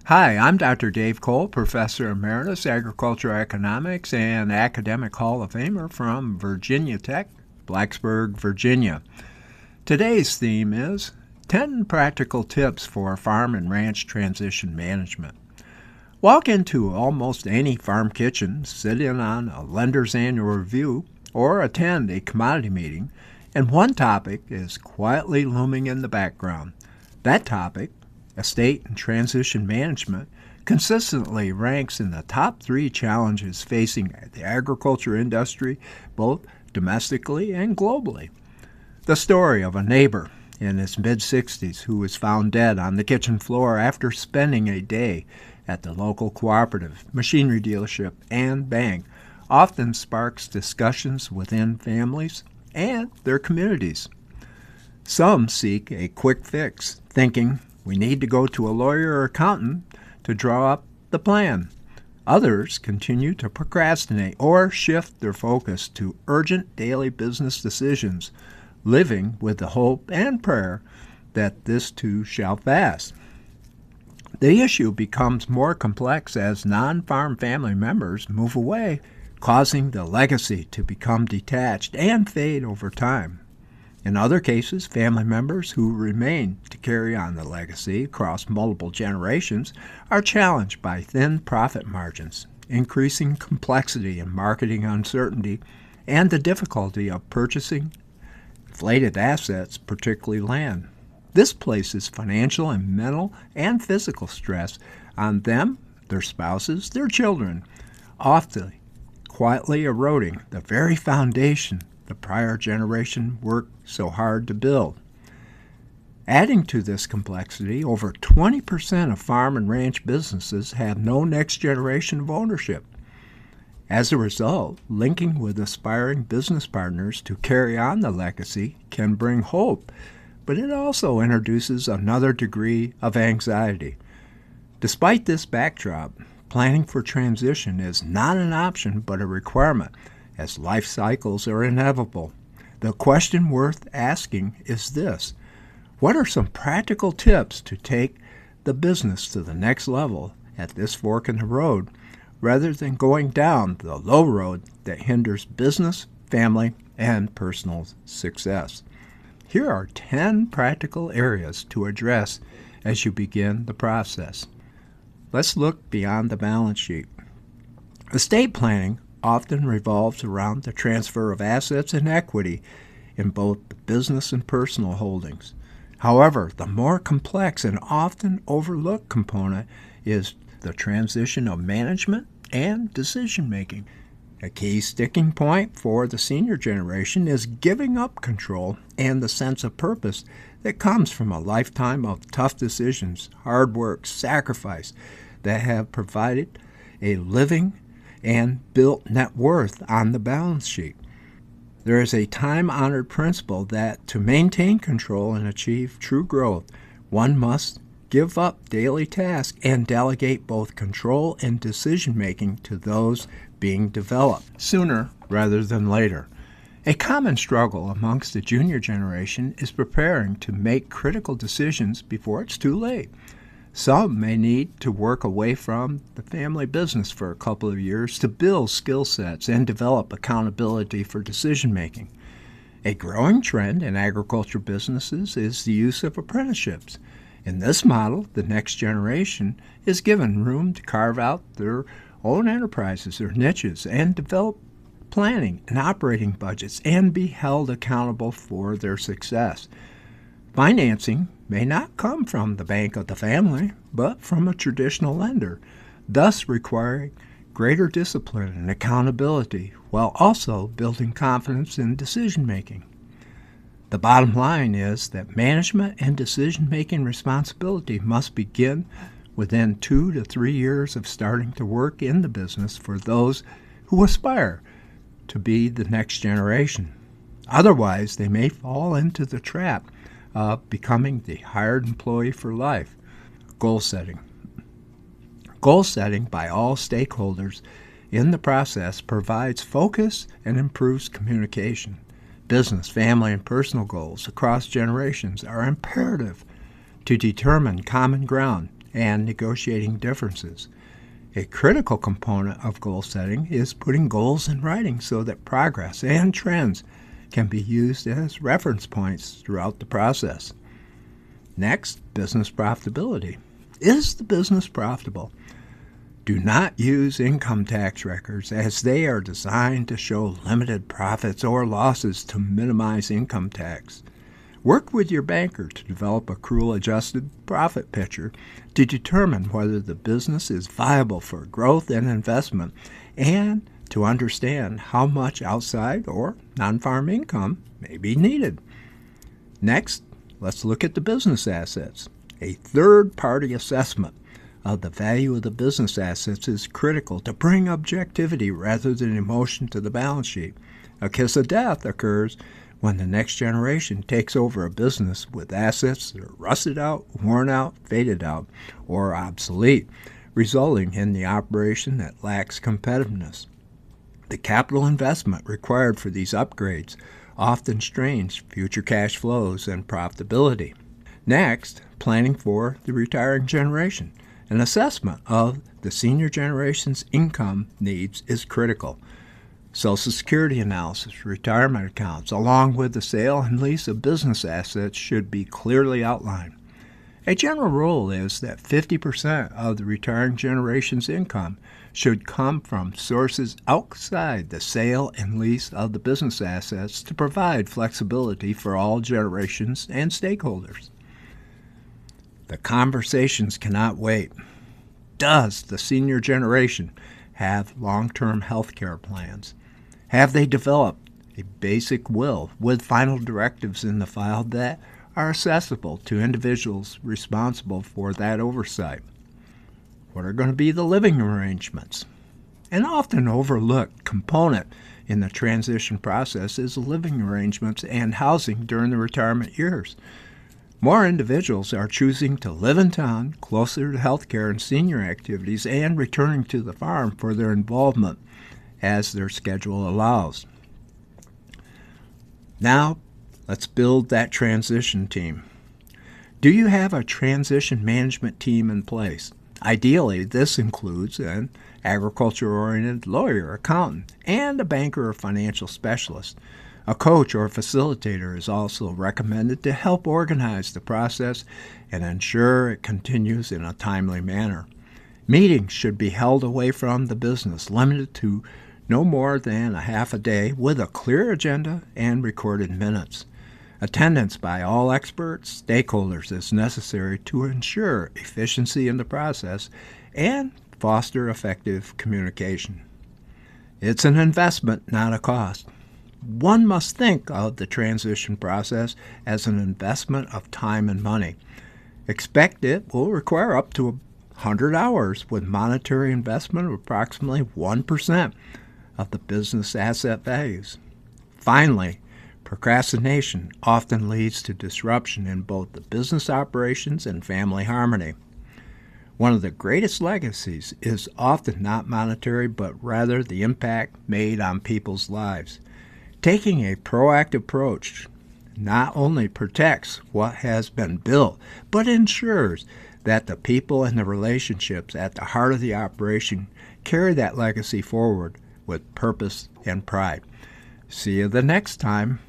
Hi, I'm Dr. Dave Cole, Professor Emeritus, Agricultural Economics, and Academic Hall of Famer from Virginia Tech, Blacksburg, Virginia. Today's theme is 10 Practical Tips for Farm and Ranch Transition Management. Walk into almost any farm kitchen, sit in on a lender's annual review, or attend a commodity meeting, and one topic is quietly looming in the background. That topic, estate and transition management, consistently ranks in the top 3 challenges facing the agriculture industry, both domestically and globally. The story of a neighbor in his mid-60s who was found dead on the kitchen floor after spending a day at the local cooperative, machinery dealership, and bank often sparks discussions within families and their communities. Some seek a quick fix, thinking we need to go to a lawyer or accountant to draw up the plan. Others continue to procrastinate or shift their focus to urgent daily business decisions, living with the hope and prayer that this too shall pass. The issue becomes more complex as non-farm family members move away, causing the legacy to become detached and fade over time. In other cases, family members who remain to carry on the legacy across multiple generations are challenged by thin profit margins, increasing complexity and marketing uncertainty, and the difficulty of purchasing inflated assets, particularly land. This places financial and mental and physical stress on them, their spouses, their children, often quietly eroding the very foundation the prior generation worked so hard to build. Adding to this complexity, over 20% of farm and ranch businesses have no next generation of ownership. As a result, linking with aspiring business partners to carry on the legacy can bring hope, but it also introduces another degree of anxiety. Despite this backdrop, planning for transition is not an option but a requirement, as life cycles are inevitable. The question worth asking is this: what are some practical tips to take the business to the next level at this fork in the road, rather than going down the low road that hinders business, family, and personal success? Here are 10 practical areas to address as you begin the process. Let's look beyond the balance sheet. Estate planning often revolves around the transfer of assets and equity in both the business and personal holdings. However, the more complex and often overlooked component is the transition of management and decision-making. A key sticking point for the senior generation is giving up control and the sense of purpose that comes from a lifetime of tough decisions, hard work, sacrifice that have provided a living and built net worth on the balance sheet. There is a time-honored principle that to maintain control and achieve true growth, one must give up daily tasks and delegate both control and decision-making to those being developed sooner rather than later. A common struggle amongst the junior generation is preparing to make critical decisions before it's too late. Some may need to work away from the family business for a couple of years to build skill sets and develop accountability for decision-making. A growing trend in agriculture businesses is the use of apprenticeships. In this model, the next generation is given room to carve out their own enterprises or niches and develop planning and operating budgets and be held accountable for their success. Financing may not come from the bank of the family, but from a traditional lender, thus requiring greater discipline and accountability while also building confidence in decision-making. The bottom line is that management and decision-making responsibility must begin within 2 to 3 years of starting to work in the business for those who aspire to be the next generation. Otherwise, they may fall into the trap of becoming the hired employee for life. Goal setting. Goal setting by all stakeholders in the process provides focus and improves communication. Business, family, and personal goals across generations are imperative to determine common ground and negotiating differences. A critical component of goal setting is putting goals in writing so that progress and trends can be used as reference points throughout the process. Next, business profitability. Is the business profitable? Do not use income tax records as they are designed to show limited profits or losses to minimize income tax. Work with your banker to develop a accrual-adjusted profit picture to determine whether the business is viable for growth and investment and to understand how much outside or non-farm income may be needed. Next, let's look at the business assets. A third-party assessment of the value of the business assets is critical to bring objectivity rather than emotion to the balance sheet. A kiss of death occurs when the next generation takes over a business with assets that are rusted out, worn out, faded out, or obsolete, resulting in the operation that lacks competitiveness. The capital investment required for these upgrades often strains future cash flows and profitability. Next, planning for the retiring generation. An assessment of the senior generation's income needs is critical. Social Security analysis, retirement accounts, along with the sale and lease of business assets should be clearly outlined. A general rule is that 50% of the retiring generation's income should come from sources outside the sale and lease of the business assets to provide flexibility for all generations and stakeholders. The conversations cannot wait. Does the senior generation have long-term health care plans? Have they developed a basic will with final directives in the file that are accessible to individuals responsible for that oversight? What are going to be the living arrangements? An often overlooked component in the transition process is living arrangements and housing during the retirement years. More individuals are choosing to live in town, closer to healthcare and senior activities, and returning to the farm for their involvement as their schedule allows. Now, let's build that transition team. Do you have a transition management team in place? Ideally, this includes an agriculture-oriented lawyer, accountant, and a banker or financial specialist. A coach or facilitator is also recommended to help organize the process and ensure it continues in a timely manner. Meetings should be held away from the business, limited to no more than a half a day, with a clear agenda and recorded minutes. Attendance by all experts, stakeholders is necessary to ensure efficiency in the process and foster effective communication. It's an investment, not a cost. One must think of the transition process as an investment of time and money. Expect it will require up to 100 hours with monetary investment of approximately 1% of the business asset values. Finally, procrastination often leads to disruption in both the business operations and family harmony. One of the greatest legacies is often not monetary, but rather the impact made on people's lives. Taking a proactive approach not only protects what has been built, but ensures that the people and the relationships at the heart of the operation carry that legacy forward with purpose and pride. See you the next time